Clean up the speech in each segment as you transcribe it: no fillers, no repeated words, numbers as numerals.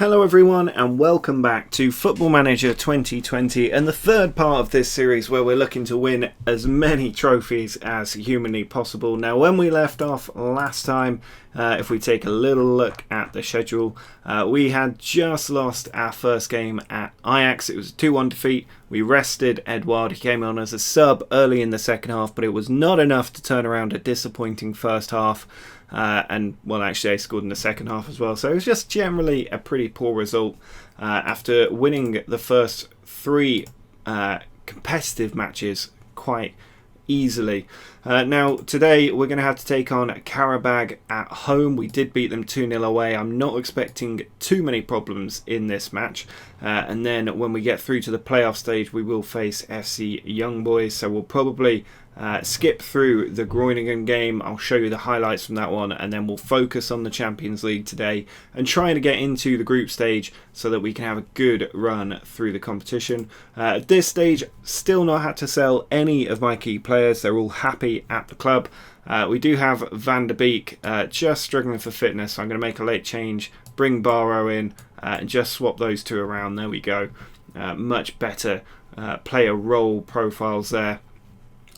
Hello everyone and welcome back to Football Manager 2020 and the third part of this series where we're looking to win as many trophies as humanly possible. Now when we left off last time, if we take a little look at the schedule, we had just lost our first game at Ajax. It was a 2-1 defeat. We rested Edouard. He came on as a sub early in the second half, but it was not enough to turn around a disappointing first half. Actually they scored in the second half as well. So it was just generally a pretty poor result after winning the first three competitive matches quite easily. Now today we're going to have to take on Qarabag at home. We did beat them 2-0 away. I'm not expecting too many problems in this match. And then when we get through to the playoff stage we will face FC Young Boys. So we'll probably skip through the Groningen game. I'll show you the highlights from that one and then we'll focus on the Champions League today and try to get into the group stage so that we can have a good run through the competition. At this stage, still not had to sell any of my key players. They're all happy at the club. We do have Van der Beek just struggling for fitness, so I'm going to make a late change, bring Barrow in and just swap those two around. There we go. Much better player role profiles there.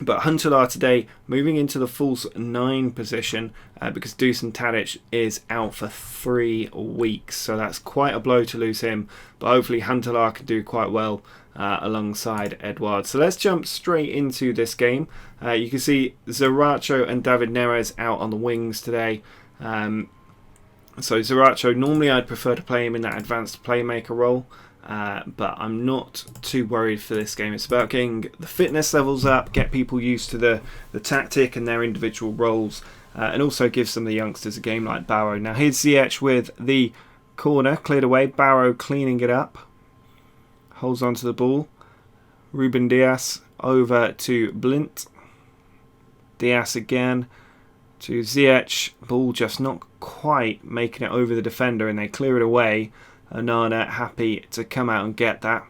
But Huntelaar today moving into the false 9 position because Dusan Tadic is out for 3 weeks. So that's quite a blow to lose him. But hopefully Huntelaar can do quite well alongside Edouard. So let's jump straight into this game. You can see Zaracho and David Neres out on the wings today. So Zaracho, normally I'd prefer to play him in that advanced playmaker role. But I'm not too worried for this game. It's about getting the fitness levels up, get people used to the tactic and their individual roles, and also give some of the youngsters a game like Barrow. Now here's Ziyech with the corner cleared away. Barrow cleaning it up, holds onto the ball. Ruben Dias over to Blint. Dias again to Ziyech. Ball just not quite making it over the defender and they clear it away. Onana happy to come out and get that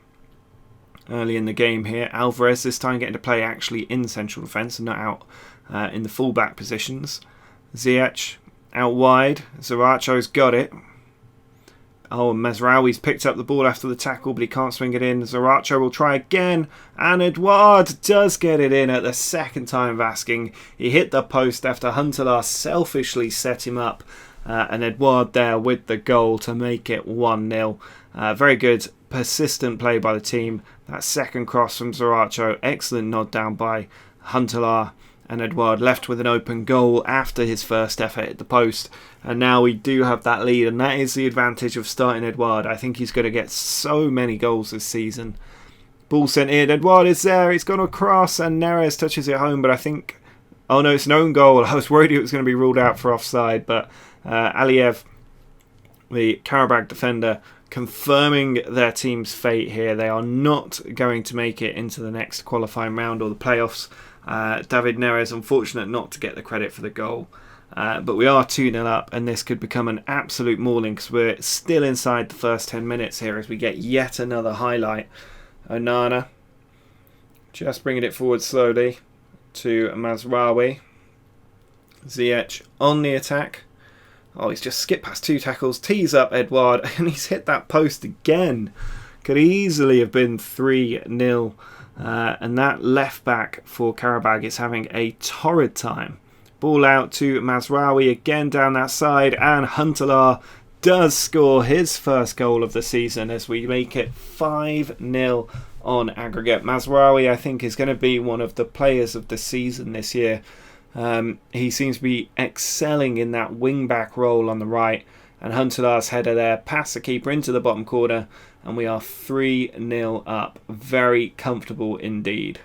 early in the game here. Alvarez this time getting to play actually in central defence and not out in the full-back positions. Ziyech out wide. Zaracho's got it. Oh, Mazraoui's picked up the ball after the tackle, but he can't swing it in. Zaracho will try again, and Edouard does get it in at the second time of asking. He hit the post after Huntelaar selfishly set him up. And Edouard there with the goal to make it 1-0. Very good, persistent play by the team. That second cross from Zaracho, excellent nod down by Huntelaar. And Edouard left with an open goal after his first effort at the post. And now we do have that lead, and that is the advantage of starting Edouard. I think he's going to get so many goals this season. Ball sent in, Edouard is there, he's gone across, and Neres touches it home, but I think... Oh no, it's an own goal. I was worried it was going to be ruled out for offside, but Aliyev, the Qarabag defender, confirming their team's fate here. They are not going to make it into the next qualifying round or the playoffs. David Neres, unfortunate not to get the credit for the goal. But we are 2-0 up, and this could become an absolute mauling because we're still inside the first 10 minutes here as we get yet another highlight. Onana just bringing it forward slowly to Mazraoui. Ziyech on the attack. Oh, he's just skipped past 2 tackles, tees up Edouard, and he's hit that post again. Could easily have been 3-0. And that left back for Qarabag is having a torrid time. Ball out to Mazraoui again down that side, and Huntelaar does score his first goal of the season as we make it 5-0 on aggregate. Mazraoui, I think, is going to be one of the players of the season this year. He seems to be excelling in that wing-back role on the right. And Huntelaar's header there, past the keeper into the bottom corner. And we are 3-0 up. Very comfortable indeed.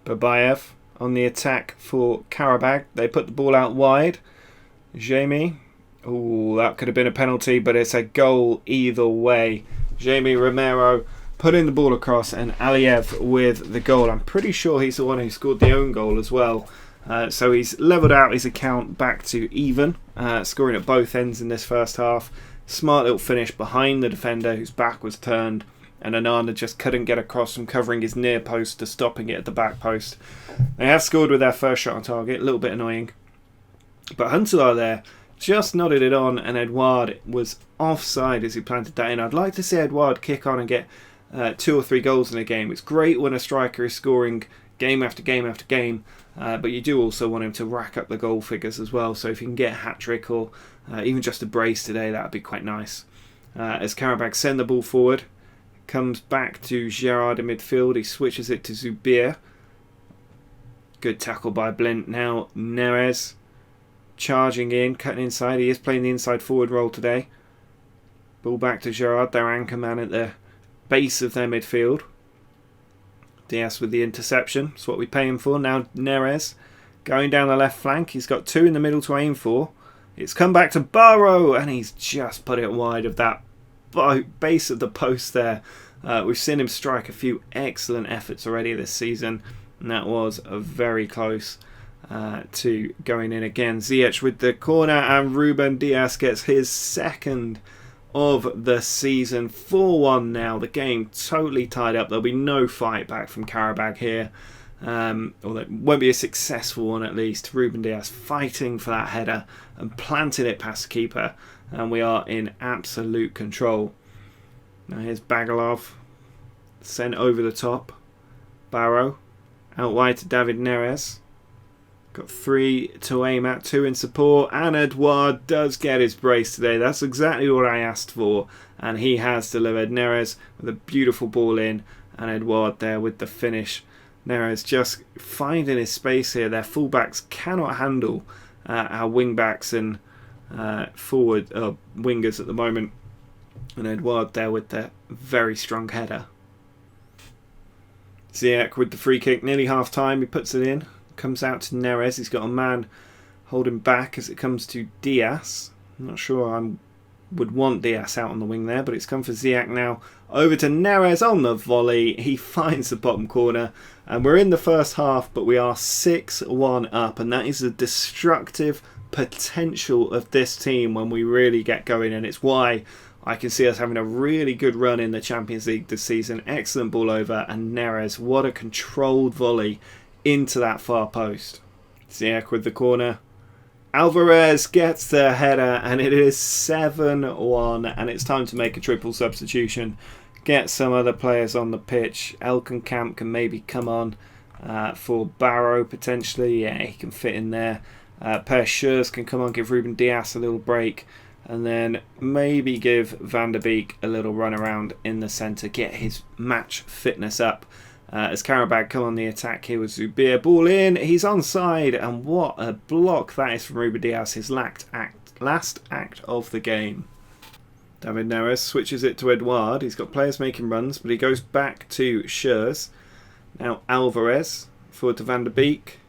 Babayev on the attack for Qarabag. They put the ball out wide. Jamie. Oh, that could have been a penalty, but it's a goal either way. Jamie Romero putting the ball across, and Aliyev with the goal. I'm pretty sure he's the one who scored the own goal as well. So he's levelled out his account back to even, scoring at both ends in this first half. Smart little finish behind the defender whose back was turned, and Onana just couldn't get across from covering his near post to stopping it at the back post. They have scored with their first shot on target, a little bit annoying. But Huntelaar there just nodded it on, and Edouard was offside as he planted that in. I'd like to see Edouard kick on and get 2 or 3 goals in a game. It's great when a striker is scoring game after game after game, but you do also want him to rack up the goal figures as well. So if you can get a hat-trick or even just a brace today, that would be quite nice. As Qarabag send the ball forward, comes back to Gerrard in midfield. He switches it to Zubir. Good tackle by Blint. Now Neres charging in, cutting inside. He is playing the inside forward role today. Ball back to Gerrard, their anchor man at the base of their midfield. Diaz with the interception. That's what we pay him for. Now Neres going down the left flank. He's got 2 in the middle to aim for. It's come back to Barrow, and he's just put it wide of that base of the post there. We've seen him strike a few excellent efforts already this season, and that was very close to going in again. Ziyech with the corner, and Ruben Diaz gets his second of the season. 4-1 now. The game totally tied up. There'll be no fight back from Qarabag here. Or it won't be a successful one at least. Ruben Diaz fighting for that header and planting it past the keeper, and we are in absolute control. Now here's Bagalov, sent over the top. Barrow out wide to David Neres. Got 3 to aim at, 2 in support, and Edouard does get his brace today. That's exactly what I asked for, and he has delivered. Neres with a beautiful ball in, and Edouard there with the finish. Neres just finding his space here. Their fullbacks cannot handle our wingbacks and forward wingers at the moment, and Edouard there with the very strong header. Ziyech with the free kick, nearly half time. He puts it in. Comes out to Neres. He's got a man holding back as it comes to Diaz. I'm not sure I would want Diaz out on the wing there, but it's come for Ziyech now. Over to Neres on the volley. He finds the bottom corner, and we're in the first half, but we are 6-1 up, and that is the destructive potential of this team when we really get going, and it's why I can see us having a really good run in the Champions League this season. Excellent ball over, and Neres, what a controlled volley into that far post. Ziyech with the corner. Alvarez gets the header, and it is 7-1, and it's time to make a triple substitution. Get some other players on the pitch. Elkenkamp can maybe come on for Barrow potentially. Yeah, he can fit in there. Per Schurz can come on, give Ruben Diaz a little break, and then maybe give Van der Beek a little run around in the centre, get his match fitness up. As Qarabag come on the attack here with Zubir. Ball in, he's onside, and what a block that is from Ruben Diaz, his last act of the game. David Neres switches it to Edouard. He's got players making runs, but he goes back to Schurz. Now Alvarez, forward to Van der Beek.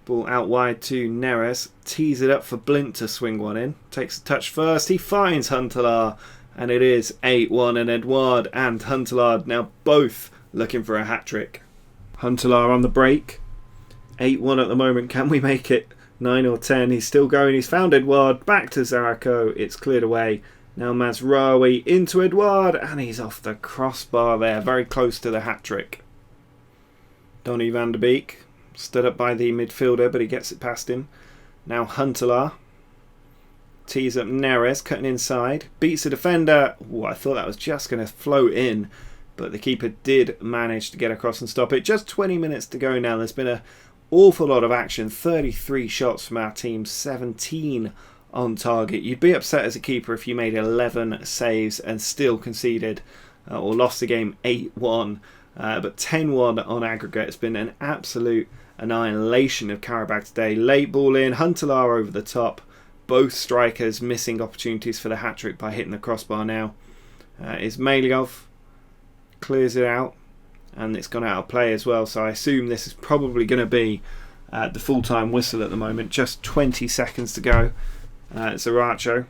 Ball out wide to Neres. Tees it up for Blint to swing one in. Takes a touch first. He finds Huntelaar, and it is 8-1, and Edouard and Huntelaar now both looking for a hat-trick. Huntelaar on the break. 8-1 at the moment. Can we make it 9 or 10? He's still going. He's found Edouard. Back to Zarako. It's cleared away. Now Mazraoui into Edouard, and he's off the crossbar there. Very close to the hat-trick. Donny van der Beek stood up by the midfielder, but he gets it past him. Now Huntelaar tees up Neres, cutting inside. Beats the defender. Ooh, I thought that was just going to float in, but the keeper did manage to get across and stop it. Just 20 minutes to go now. There's been an awful lot of action. 33 shots from our team, 17 on target. You'd be upset as a keeper if you made 11 saves and still conceded or lost the game 8-1. But 10-1 on aggregate. It's been an absolute annihilation of Qarabag today. Late ball in, Huntelaar over the top. Both strikers missing opportunities for the hat-trick by hitting the crossbar now. Ismailov clears it out, and it's gone out of play as well, so I assume this is probably going to be the full-time whistle at the moment. Just 20 seconds to go. Zaracho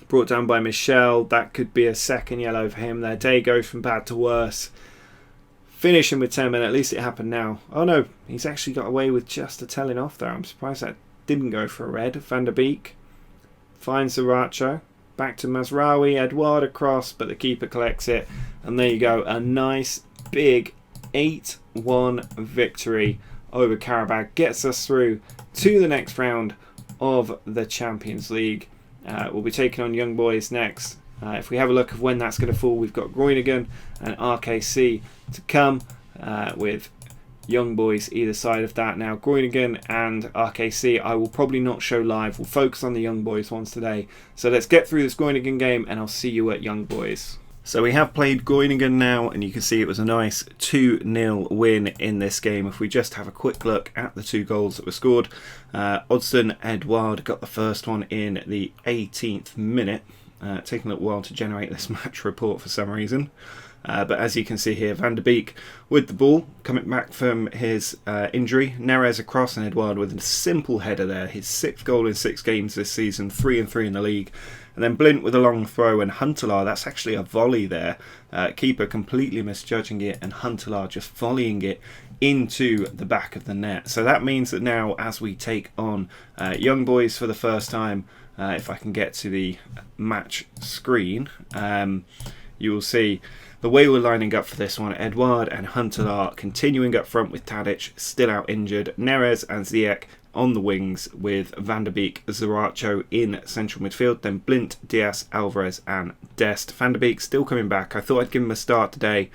brought down by Michel. That could be a second yellow for him. Their day goes from bad to worse. Finishing with 10 men. At least it happened now. Oh no, he's actually got away with just a telling off there. I'm surprised that didn't go for a red. Van der Beek finds Zaracho. Back to Mazraoui, Edouard across, but the keeper collects it. And there you go, a nice big 8-1 victory over Qarabag. Gets us through to the next round of the Champions League. We'll be taking on Young Boys next. If we have a look at when that's going to fall, we've got Groningen and RKC to come, with Young Boys either side of that. Now, Groningen and RKC I will probably not show live. We'll focus on the Young Boys ones today. So let's get through this Groningen game and I'll see you at Young Boys. So we have played Groningen now, and you can see it was a nice 2-0 win in this game. If we just have a quick look at the 2 goals that were scored, Odston Edouard got the first one in the 18th minute. Taking a little while to generate this match report for some reason. But as you can see here, Van der Beek with the ball, coming back from his injury. Neres across and Edouard with a simple header there. His 6th goal in 6 games this season, 3-3 in the league. And then Blint with a long throw, and Huntelaar, that's actually a volley there. Keeper completely misjudging it, and Huntelaar just volleying it into the back of the net. So that means that now, as we take on Young Boys for the first time, if I can get to the match screen, you will see the way we're lining up for this one. Edouard and Huntelaar continuing up front with Tadic still out injured. Neres and Ziyech on the wings with Van der Beek, Zaracho in central midfield. Then Blint, Diaz, Alvarez and Dest. Van der Beek still coming back. I thought I'd give him a start today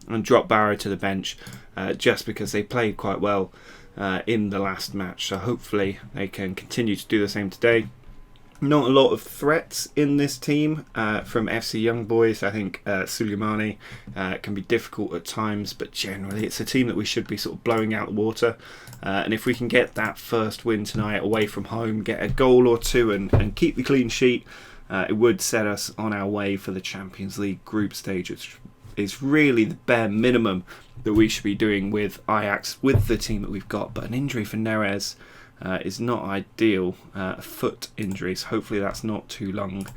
and drop Barrow to the bench just because they played quite well in the last match. So hopefully they can continue to do the same today. Not a lot of threats in this team from FC Young Boys. I think Suleimani can be difficult at times, but generally it's a team that we should be sort of blowing out the water. And if we can get that first win tonight away from home, get a goal or two and keep the clean sheet, it would set us on our way for the Champions League group stage, which is really the bare minimum that we should be doing with Ajax, with the team that we've got. But an injury for Neres is not ideal. Foot injuries, hopefully that's not too long.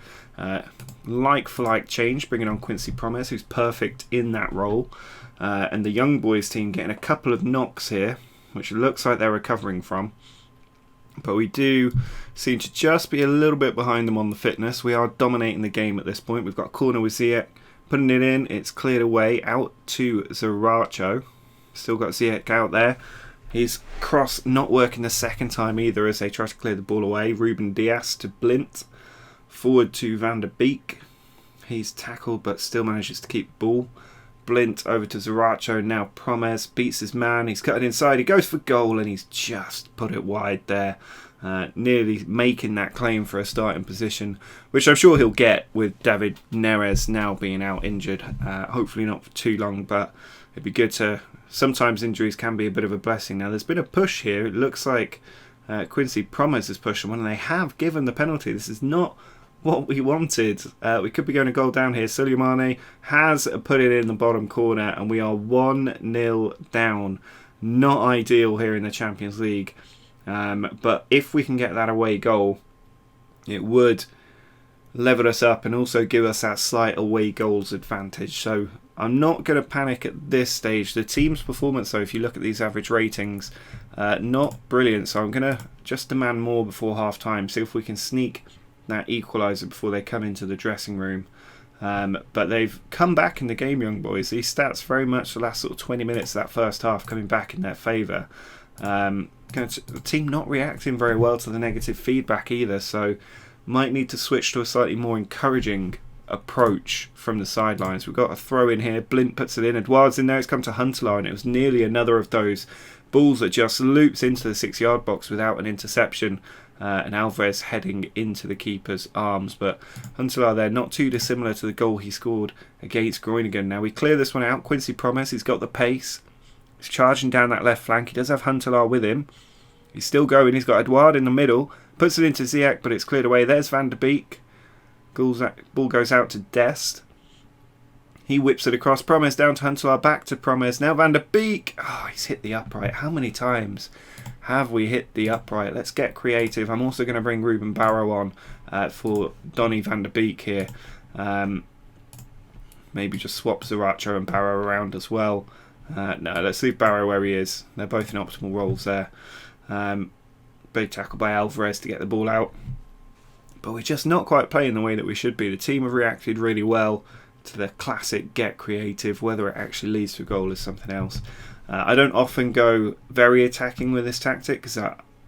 Like for like change, bringing on Quincy Promes, who's perfect in that role. And the Young Boys team getting a couple of knocks here, which looks like they're recovering from. But we do seem to just be a little bit behind them on the fitness. We are dominating the game at this point. We've got a corner with Ziyech, putting it in. It's cleared away out to Zaracho. Still got Ziyech out there. His cross not working the second time either as they try to clear the ball away. Ruben Diaz to Blint. Forward to Van der Beek. He's tackled but still manages to keep the ball. Blint over to Zaracho. Now Promes beats his man. He's cut it inside. He goes for goal and he's just put it wide there. Nearly making that claim for a starting position, which I'm sure he'll get with David Neres now being out injured. Hopefully not for too long, but it'd be good to... Sometimes injuries can be a bit of a blessing. Now there's been a push here. It looks like Quincy Promes has pushed someone and they have given the penalty. This is not what we wanted. We could be going a goal down here. Suleimani has put it in the bottom corner and we are 1-0 down. Not ideal here in the Champions League. But if we can get that away goal, it would level us up and also give us that slight away goals advantage. So I'm not going to panic at this stage. The team's performance, though, if you look at these average ratings, not brilliant. So I'm going to just demand more before half-time. See if we can sneak that equaliser before they come into the dressing room. But they've come back in the game, Young Boys. These stats very much the last sort of 20 minutes of that first half coming back in their favour. The team not reacting very well to the negative feedback either, so might need to switch to a slightly more encouraging approach from the sidelines. We've got a throw in here. Blint puts it in. Edouard's in there. It's come to Huntelaar, and it was nearly another of those balls that just loops into the 6-yard box without an interception. And Alvarez heading into the keeper's arms. But Huntelaar there, not too dissimilar to the goal he scored against Groningen. Now we clear this one out. Quincy Promes, he's got the pace. He's charging down that left flank. He does have Huntelaar with him. He's still going. He's got Edouard in the middle. Puts it into Ziyech, but it's cleared away. There's Van der Beek. Ball goes out to Dest. He whips it across. Promes down to Huntelaar. Back to Promes. Now Van der Beek. Oh, he's hit the upright. How many times have we hit the upright? Let's get creative. I'm also going to bring Ruben Barrow on for Donny Van der Beek here. Maybe just swap Zaracho and Barrow around as well. No, let's leave Barrow where he is. They're both in optimal roles there. Big tackle by Alvarez to get the ball out. But we're just not quite playing the way that we should be. The team have reacted really well to the classic get creative. Whether it actually leads to a goal is something else. I don't often go very attacking with this tactic because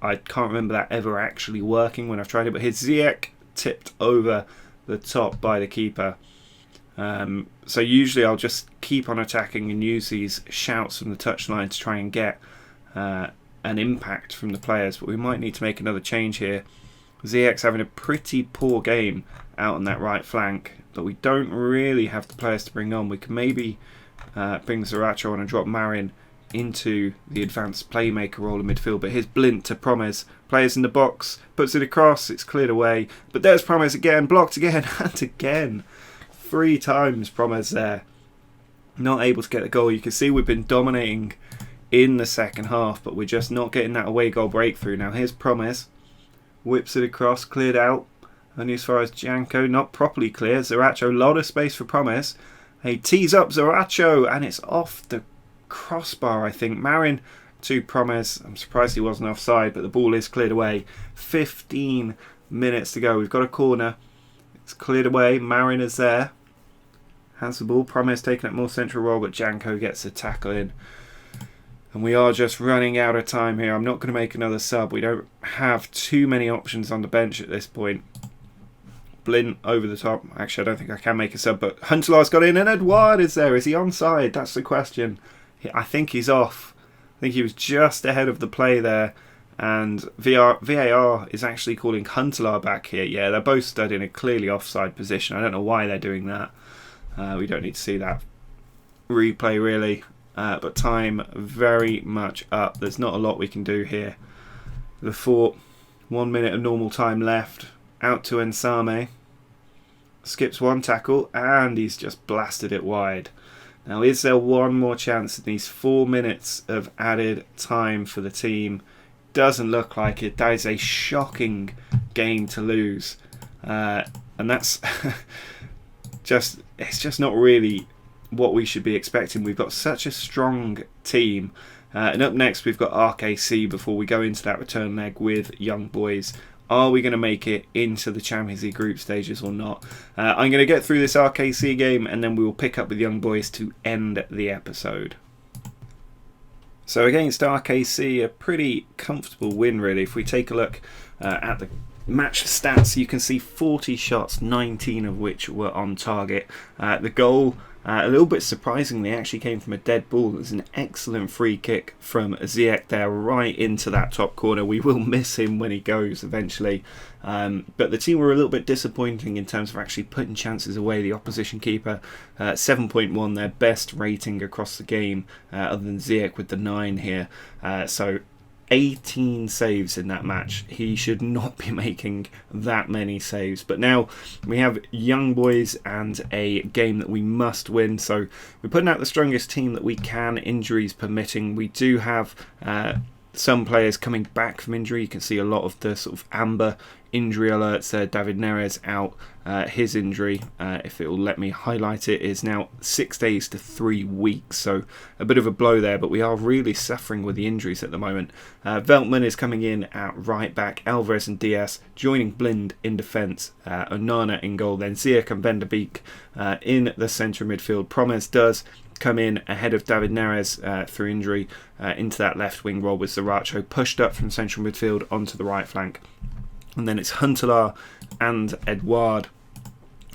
I can't remember that ever actually working when I've tried it, but his Ziyech tipped over the top by the keeper. So usually I'll just keep on attacking and use these shouts from the touchline to try and get an impact from the players, but we might need to make another change here. Ziyech's having a pretty poor game out on that right flank, but we don't really have the players to bring on. We can maybe bring Zaracho on and drop Marin into the advanced playmaker role in midfield, but here's Blint to Promes, players in the box, puts it across, it's cleared away, but there's Promes again, blocked again, and again. 3 times Promes there, not able to get a goal. You can see we've been dominating in the second half, but we're just not getting that away goal breakthrough. Now here's Promes, whips it across, cleared out, only as far as Janko, not properly clear. Zaracho, a lot of space for Promes. He tees up Zaracho, and it's off the crossbar, I think. Marin to Promes. I'm surprised he wasn't offside, but the ball is cleared away. 15 minutes to go. We've got a corner. It's cleared away. Marin is there. Has the ball. Promes taking up more central role, but Janko gets the tackle in. And we are just running out of time here. I'm not going to make another sub. We don't have too many options on the bench at this point. Blint over the top. Actually, I don't think I can make a sub, but Huntelaar's got in, and Edouard is there. Is he onside? That's the question. I think he's off. I think he was just ahead of the play there, and VAR is actually calling Huntelaar back here. Yeah, they're both stood in a clearly offside position. I don't know why they're doing that. We don't need to see that replay really, but time very much up. There's not a lot we can do here. The fort, 1 minute of normal time left. Out to Nsame. Skips one tackle, and he's just blasted it wide. Now, is there one more chance in these 4 minutes of added time for the team? Doesn't look like it. That is a shocking game to lose. And that's it's just not really what we should be expecting. We've got such a strong team. And up next, we've got RKC before we go into that return leg with Young Boys. Are we going to make it into the Champions League group stages or not? I'm going to get through this RKC game, and then we will pick up with Young Boys to end the episode. So against RKC, a pretty comfortable win really. If we take a look at the match stats, you can see 40 shots, 19 of which were on target. The goal, a little bit surprisingly, actually came from a dead ball. It was an excellent free kick from Ziyech there, right into that top corner. We will miss him when he goes eventually. But the team were a little bit disappointing in terms of actually putting chances away. The opposition keeper, 7.1, their best rating across the game, other than Ziyech with the 9 here. So 18 saves in that match. He should not be making that many saves. But now we have Young Boys and a game that we must win. So we're putting out the strongest team that we can, injuries permitting. We do have some players coming back from injury. You can see a lot of the sort of amber injury alerts there. David Neres out. His injury, if it will let me highlight it, is now 6 days to 3 weeks. So a bit of a blow there, but we are really suffering with the injuries at the moment. Veltman is coming in at right back. Alvarez and Diaz joining Blind in defence. Onana in goal. Then Ziyech and Van der Beek in the centre midfield. Promes does come in ahead of David Neres through injury into that left wing role with Zaracho pushed up from central midfield onto the right flank. And then it's Huntelaar and Edouard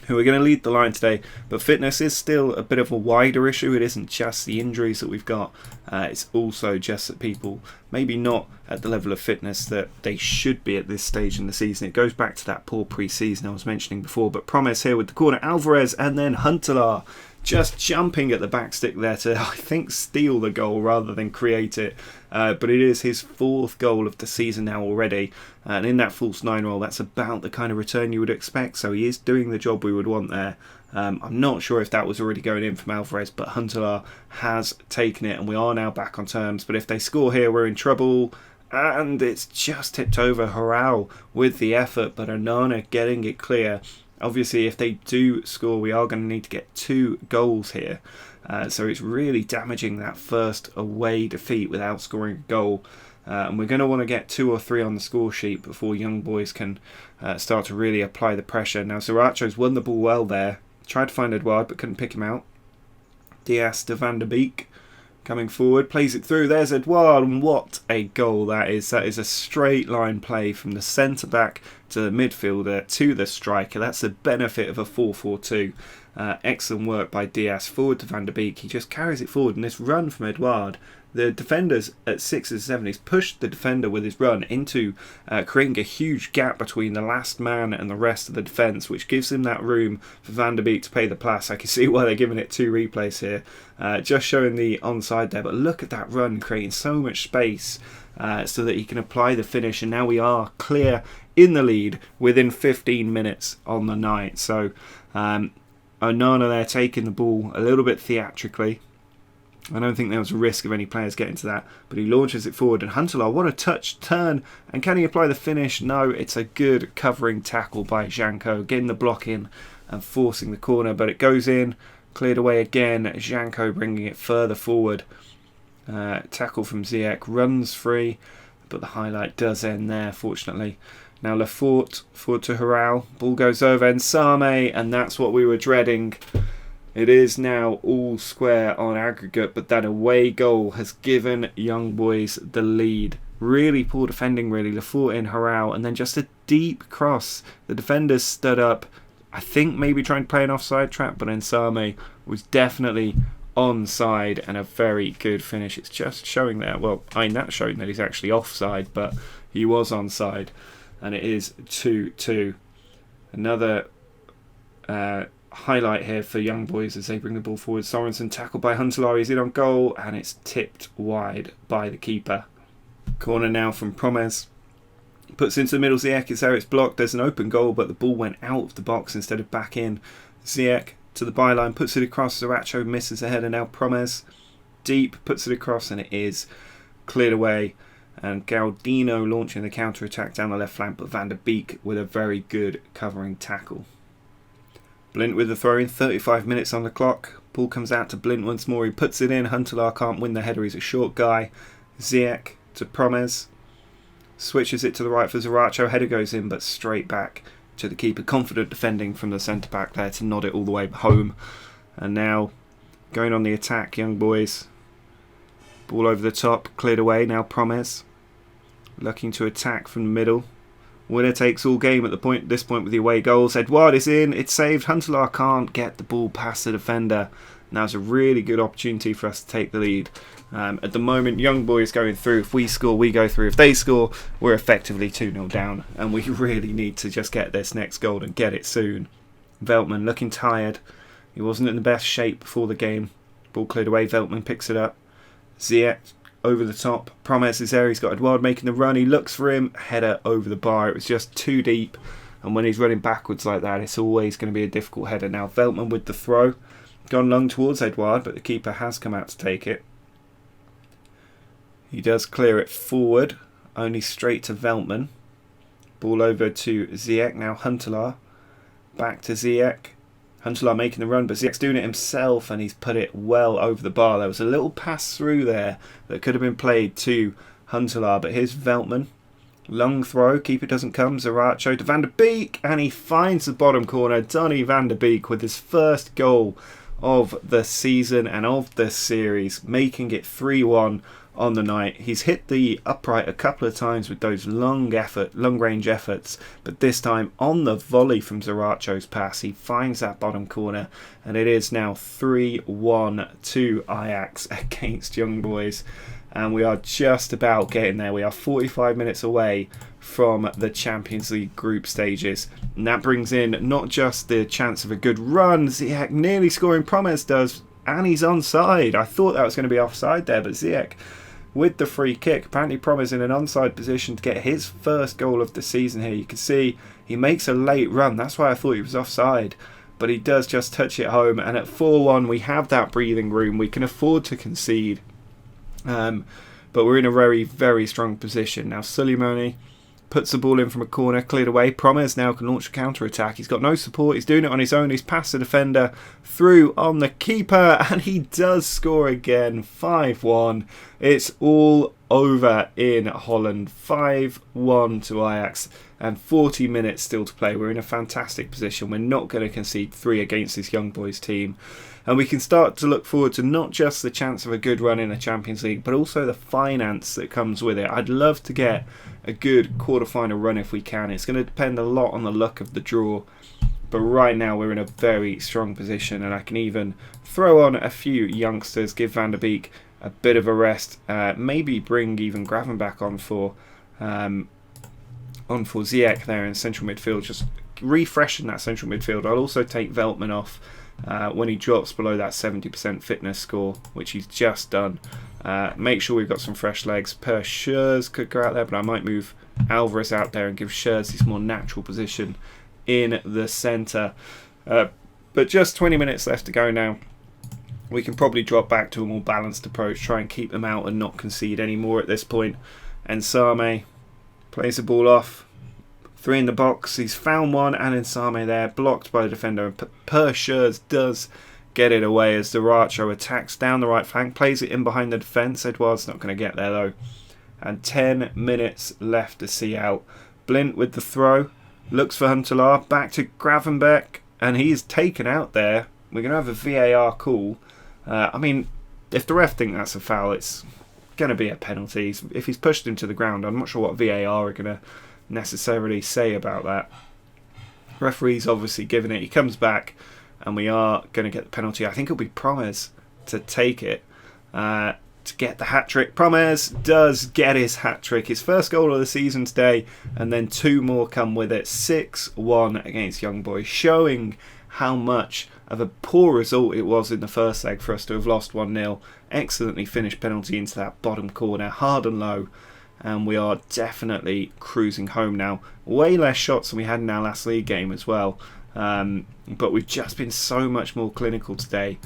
who are going to lead the line today. But fitness is still a bit of a wider issue. It isn't just the injuries that we've got. It's also just that people maybe not at the level of fitness that they should be at this stage in the season. It goes back to that poor pre-season I was mentioning before. But Promes here with the corner. Alvarez and then Huntelaar just jumping at the back stick there to, I think, steal the goal rather than create it. But it is his 4th goal of the season now already. And in that false 9 role, that's about the kind of return you would expect. So he is doing the job we would want there. I'm not sure if that was already going in from Alvarez, but Huntelaar has taken it and we are now back on terms. But if they score here, we're in trouble. And it's just tipped over. Harao with the effort, but Onana getting it clear. Obviously, if they do score, we are going to need to get 2 goals here. So it's really damaging that first away defeat without scoring a goal. And we're going to want to get 2 or 3 on the score sheet before Young Boys can start to really apply the pressure. Now, Zaracho's won the ball well there. Tried to find Edouard, but couldn't pick him out. Diaz to Van der Beek. Coming forward, plays it through. There's Edouard, and what a goal that is. That is a straight line play from the centre-back to the midfielder to the striker. That's the benefit of a 4-4-2. Excellent work by Diaz. Forward to Van der Beek. He just carries it forward, and this run from Edouard, the defenders at 6 and 7, he's pushed the defender with his run into creating a huge gap between the last man and the rest of the defence, which gives him that room for Van der Beek to pay the pass. I can see why they're giving it 2 replays here, just showing the onside there, but look at that run, creating so much space so that he can apply the finish, and now we are clear in the lead within 15 minutes on the night. So Onana there taking the ball a little bit theatrically. I don't think there was a risk of any players getting to that, but he launches it forward, and Huntelaar, what a touch, turn, and can he apply the finish? No, it's a good covering tackle by Janko, getting the block in and forcing the corner, but it goes in, cleared away again, Janko bringing it further forward. Tackle from Ziyech, runs free, but the highlight does end there, fortunately. Now Lafort, forward to Harral, ball goes over, and Same, and that's what we were dreading. It is now all square on aggregate, but that away goal has given Young Boys the lead. Really poor defending, really. Lafort in, Harral, and then just a deep cross. The defenders stood up, I think maybe trying to play an offside trap, but Nsame was definitely onside, and a very good finish. It's just showing there, well, I mean, that's showing that he's actually offside, but he was onside, and it is 2-2. Another highlight here for Young Boys as they bring the ball forward. Sorensen tackled by Huntelaar, he's in on goal, and it's tipped wide by the keeper. Corner now from Promes. Puts into the middle, Ziyech is there, it's blocked, there's an open goal, but the ball went out of the box instead of back in. Ziyech to the byline, puts it across, Sriracha misses ahead, and now Promes deep, puts it across, and it is cleared away. And Galdino launching the counter-attack down the left flank, but Van der Beek with a very good covering tackle. Blint with the throw-in, 35 minutes on the clock. Ball comes out to Blint once more, he puts it in, Huntelaar can't win the header, he's a short guy. Ziyech to Promes, switches it to the right for Sriracha, header goes in, but straight back to the keeper. Confident defending from the centre-back there to nod it all the way home. And now going on the attack, Young Boys. Ball over the top, cleared away, now Promes looking to attack from the middle. Winner takes all game at this point with the away goals. Edouard is in, it's saved. Huntelaar can't get the ball past the defender. Now it's a really good opportunity for us to take the lead. At the moment, Young Boys going through. If we score, we go through. If they score, we're effectively 2-0 down. And we really need to just get this next goal and get it soon. Veltman looking tired. He wasn't in the best shape before the game. Ball cleared away, Veltman picks it up. Ziyech over the top. Promes is there, he's got Edouard making the run. He looks for him, header over the bar. It was just too deep. And when he's running backwards like that, it's always going to be a difficult header. Now Veltman with the throw. Gone long towards Edouard, but the keeper has come out to take it. He does clear it forward, only straight to Veltman. Ball over to Ziyech, now Huntelaar. Back to Ziyech. Huntelaar making the run, but Ziyech's doing it himself, and he's put it well over the bar. There was a little pass through there that could have been played to Huntelaar, but here's Veltman. Long throw, keeper doesn't come. Sriracha to Van der Beek, and he finds the bottom corner. Donny Van der Beek with his first goal of the season and of the series, making it 3-1 on the night. He's hit the upright a couple of times with those long range efforts, but this time on the volley from Sriracha's pass, he finds that bottom corner, and it is now 3-1 to Ajax against Young Boys, and we are just about getting there. We are 45 minutes away from the Champions League group stages, and that brings in not just the chance of a good run, Ziyech nearly scoring, Promes does, and he's onside. I thought that was going to be offside there, but Ziyech with the free kick, apparently Promes in an onside position to get his first goal of the season here. You can see he makes a late run, that's why I thought he was offside, but he does just touch it home, and at 4-1 we have that breathing room, we can afford to concede, but we're in a very, very strong position. Now Suleimani puts the ball in from a corner, cleared away. Promes now can launch a counter-attack. He's got no support, he's doing it on his own, he's past the defender, through on the keeper, and he does score again. 5-1. It's all over in Holland. 5-1 to Ajax. and 40 minutes still to play. We're in a fantastic position. We're not going to concede 3 against this young boys team, and we can start to look forward to not just the chance of a good run in the Champions League, but also the finance that comes with it. I'd love to get a good quarter-final run if we can. It's going to depend a lot on the luck of the draw, but right now we're in a very strong position, and I can even throw on a few youngsters, give Van der Beek a bit of a rest, maybe bring even Gravenbach on for Ziyech there in central midfield, just refreshing that central midfield. I'll also take Veltman off when he drops below that 70% fitness score, which he's just done. Make sure we've got some fresh legs. Per Schurz could go out there, but I might move Alvarez out there and give Schurz his more natural position in the centre. But just 20 minutes left to go now. We can probably drop back to a more balanced approach, try and keep them out and not concede any more at this point. And Same plays the ball off. 3 in the box. He's found one, and Nsame there, blocked by the defender. And Per Schurz does get it away as Duracho attacks down the right flank, plays it in behind the defence. Edouard's not going to get there though. And 10 minutes left to see out. Blint with the throw. Looks for Huntelaar. Back to Gravenbach. And he's taken out there. We're going to have a VAR call. I mean, if the ref think that's a foul, it's going to be a penalty. If he's pushed him to the ground, I'm not sure what VAR are going to necessarily say about that. Referee's obviously given it. He comes back, and we are going to get the penalty. I think it'll be Promes to take it to get the hat-trick. Promes does get his hat-trick. His first goal of the season today, and then 2 more come with it. 6-1 against Young Boys, showing how much of a poor result it was in the first leg for us to have lost 1-0. Excellently finished penalty into that bottom corner, hard and low, and we are definitely cruising home now. Way less shots than we had in our last league game as well, but we've just been so much more clinical today,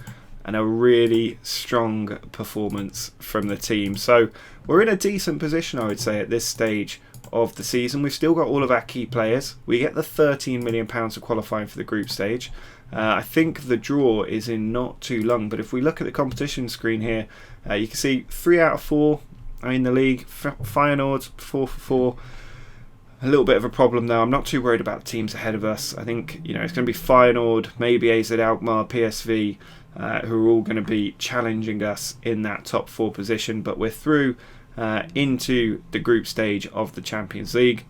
and a really strong performance from the team. So we're in a decent position, I would say, at this stage of the season. We've still got all of our key players. We get the £13 million of qualifying for the group stage. I think the draw is in not too long, but if we look at the competition screen here, you can see 3 out of 4 are in the league. Feyenoord 4 for 4. A little bit of a problem though. I'm not too worried about the teams ahead of us. I think it's going to be Feyenoord, maybe AZ Alkmaar, PSV, who are all going to be challenging us in that top 4 position. But we're through into the group stage of the Champions League.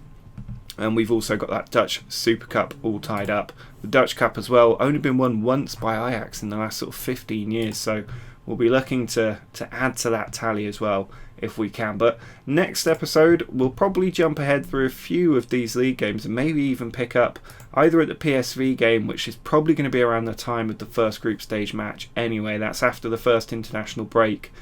And we've also got that Dutch Super Cup all tied up. The Dutch Cup as well, only been won once by Ajax in the last sort of 15 years. So we'll be looking to add to that tally as well if we can. But next episode, we'll probably jump ahead through a few of these league games and maybe even pick up either at the PSV game, which is probably going to be around the time of the first group stage match anyway. That's after the first international break.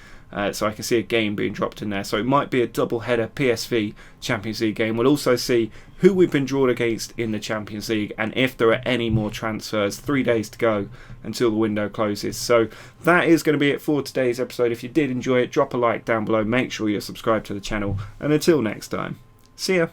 So I can see a game being dropped in there. So it might be a double-header PSV Champions League game. We'll also see who we've been drawn against in the Champions League and if there are any more transfers. 3 days to go until the window closes. So that is going to be it for today's episode. If you did enjoy it, drop a like down below. Make sure you're subscribed to the channel. And until next time, see ya.